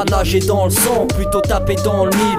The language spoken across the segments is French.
pas nager dans le sang, plutôt taper dans le mille.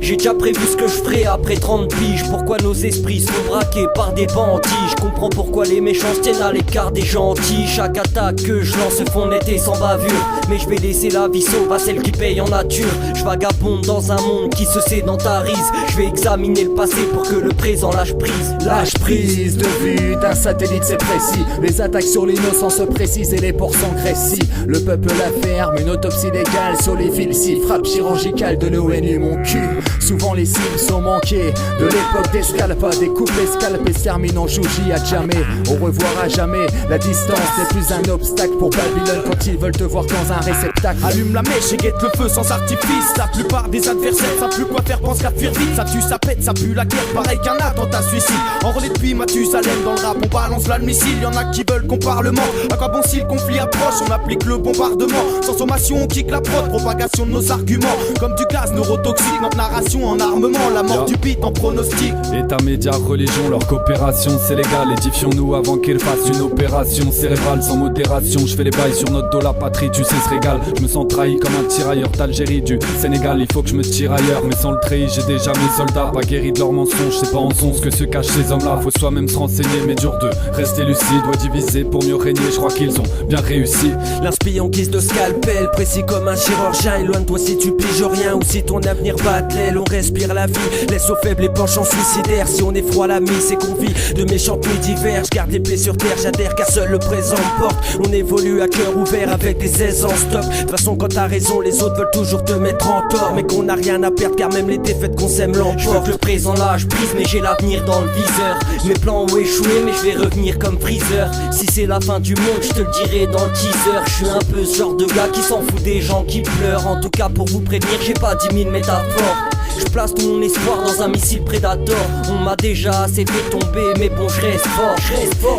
J'ai déjà prévu ce que je ferai après 30 piges. Pourquoi nos esprits sont braqués par des bandits. Je comprends pourquoi les méchants se tiennent à l'écart des gentils. Chaque attaque que je lance se fond net et sans bavure. Mais je vais laisser la vie sauve à celle qui paye en nature. Je vagabonde dans un monde qui se sédentarise. Je vais examiner le passé pour que le présent lâche prise. Lâche prise de vue d'un satellite, c'est précis. Les attaques sur l'innocent se précisent et les porcs s'engraissent. Le peuple la ferme, une autopsie légale sur les villes. Si frappe chirurgicale de l'ONU, mon cul. Souvent les cibles sont manquées. De l'époque d'escale, pas des couples escalpés se terminent en jouji à jamais. Au revoir à jamais. La distance n'est plus un obstacle pour Babylone quand ils veulent te voir dans un réceptacle. Allume la mèche et guette le feu sans artifice. La plupart des adversaires savent plus quoi faire, pensent qu'à fuir vite. Ça tue, ça pète, ça pue la guerre, pareil qu'un attentat suicide. Enrôlé depuis Mathusalem dans le rap, on balance là le missile. Y'en a qui veulent qu'on parlement. À quoi bon si le conflit approche, on applique le bombardement. Sans sommation, on kick la prod, propagation de nos arguments. Comme du gaz neurotoxique, notre narration en armement. La mort du beat en pronostic. État, médias, religion, leur coopération c'est légal. Édifions-nous avant qu'ils fassent une opération cérébrale sans modération. Je fais les bails sur notre dos, la patrie tu sais se régale. Je me sens trahi comme un tirailleur d'Algérie, du Sénégal. Il faut que je me tire ailleurs, mais sans le treillis j'ai déjà mes soldats. Pas guéris de leurs mensonges, c'est pas en son ce que se cachent ces hommes là. Faut soi-même se renseigner, mais dur de rester lucide. Doit diviser pour mieux régner, je crois qu'ils ont bien réussi. L'inspire en guise de scalpel, précis comme un chirurgien. Éloigne-toi si tu piges rien ou si ton avenir bat de l'aile. On respire la vie, laisse aux faibles les penchants suicidaires. Si on est froid la mise, c'est qu'on vit de méchantes nuits d'hiver. Je garde les pieds sur terre, j'adhère car seul le présent me porte. On évolue à cœur ouvert avec des aises en stop. De toute façon quand t'as raison, les autres veulent toujours te mettre en tort. Mais qu'on n'a rien à perdre car même les défaites qu'on s'aime l'emportent. Je veux que le présent lâche prise mais j'ai l'avenir dans le viseur. Mes plans ont échoué mais je vais revenir comme Freezer. Si c'est la fin du monde, je te le dirai dans le teaser. Je suis un peu ce genre de gars qui s'en fout des gens qui pleurent. En tout cas pour vous prévenir, j'ai pas 10 000 métaphores. Je place tout mon espoir dans un missile prédateur. On m'a déjà assez fait tomber, mais bon, je reste fort.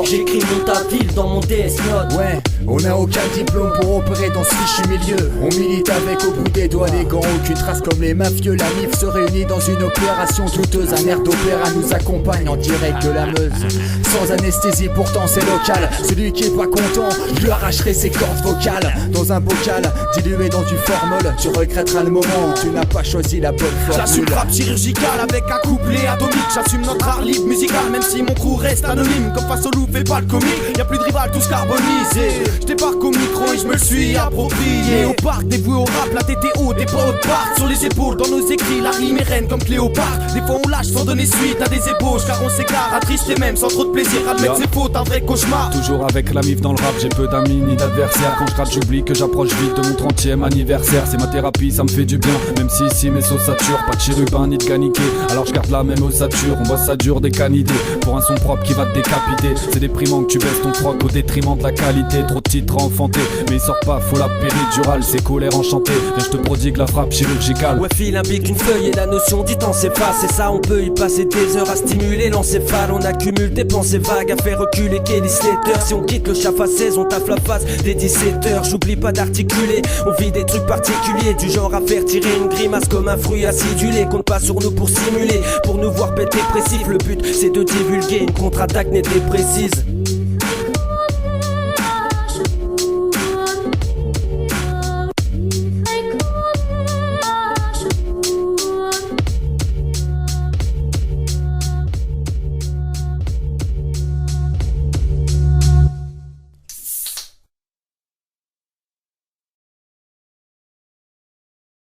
J'écris mon taville dans mon Death Note. Ouais, on n'a aucun diplôme pour opérer dans ce fichu milieu. On milite avec au bout des doigts les gants, aucune trace comme les mafieux. La MIF se réunit dans une opération douteuse. Un air d'opéra nous accompagne en direct de la Meuse. Sans anesthésie, pourtant c'est local. Celui qui est pas content, je lui arracherai ses cordes vocales. Dans un bocal, dilué dans du formol. Tu regretteras le moment où tu n'as pas choisi la bonne formule. J'assume le rap chirurgical avec un couplet atomique. J'assume notre art libre musical même si mon crew reste anonyme. Comme face au loup fait pas le comique. Y'a plus de rival, tous carbonisés. J'débarque au micro et je me le suis approprié. Au parc dévoué au rap, la TTO, des potes partent sur les épaules. Dans nos écrits, la rime est reine comme Cléopâtre. Des fois on lâche sans donner suite à des ébauches. Car on s'égare, attriste et même sans trop de plaisir. Admettre ses fautes, un vrai cauchemar. Toujours avec la MIF dans le rap, j'ai peu d'amis ni d'adversaires. Quand je rappe j'oublie que j'approche vite de mon 30e anniversaire. C'est ma thérapie, ça me fait du bien. Même si ici mes sauces saturent, pas de chérubin ni de caniqué. Alors je garde la même ossature, on voit ça dur des canidés. Pour un son propre qui va te décapiter. C'est déprimant que tu baisses ton froc au détriment de la qualité. Trop de titres enfantés, mais il sort pas, faut la péridurale. C'est colère enchantée, viens je te prodigue la frappe chirurgicale. Ouais file un bic, une feuille et la notion du temps s'efface. Et ça on peut y passer des heures à stimuler l'encéphale. On accumule des pensées vagues à faire reculer Kelly Slater. Si on quitte le chaf à 16, on taffe la face des 17h. J'oublie pas d'articuler, on vit des trucs particuliers. Du genre à faire tirer une grimace comme un fruit acidulé. Compte pas sur nous pour simuler, pour nous voir péter précis. Le but c'est de divulguer, une contre-attaque nette et précise.